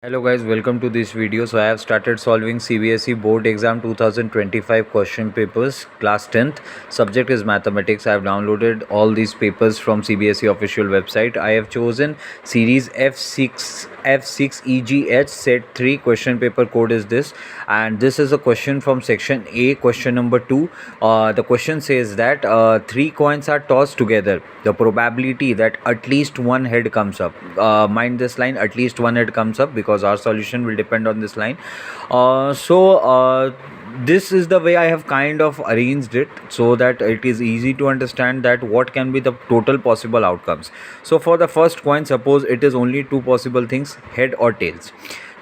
Hello guys, welcome to this video. So I have started solving CBSE board exam 2025 question papers class 10th. Subject is mathematics. I have downloaded all these papers from CBSE official website. I have chosen series F6EGH set 3. Question paper code is this, and this is a question from section A, question number 2. The question says that 3 coins are tossed together. The probability that at least one head comes up. Mind this line, at least one head comes up, because our solution will depend on this line. This is the way I have kind of arranged it, so that it is easy to understand that what can be the total possible outcomes. So for the first coin, suppose it is only two possible things, head or tails.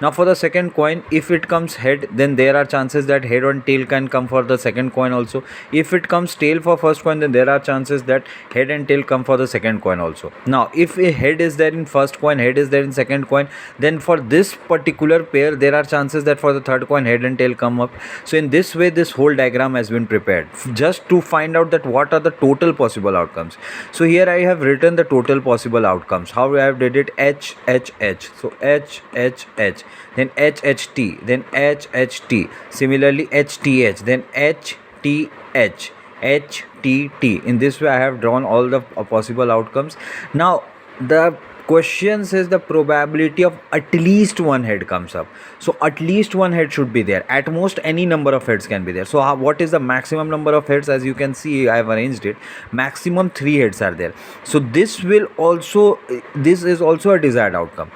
Now for the second coin, if it comes head, then there are chances that head and tail can come for the second coin also. If it comes tail for first coin, then there are chances that head and tail come for the second coin also. Now if a head is there in first coin, head is there in second coin, then for this particular pair there are chances that for the third coin head and tail come up. So in this way this whole diagram has been prepared just to find out that what are the total possible outcomes. So here I have written the total possible outcomes. How I have did it? H H H. So H H H, then HHT, then HHT, similarly HTH, then HTH, HTT. In this way I have drawn all the possible outcomes. Now the question says the probability of at least one head comes up. So at least one head should be there. At most any number of heads can be there. So what is the maximum number of heads? As you can see, I have arranged it. Maximum 3 heads are there. So this is also a desired outcome.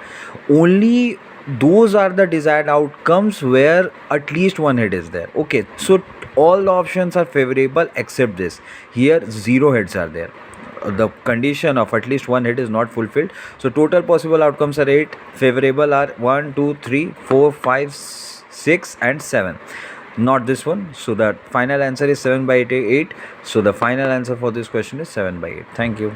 Only those are the desired outcomes where at least one head is there. Okay, so all the options are favorable except this. Here 0 heads are there. The condition of at least one head is not fulfilled. So total possible outcomes are 8. Favorable are 1 2 3 4 5 6 and 7. Not this one. So the final answer is 7/8. So the final answer for this question is 7/8. Thank you.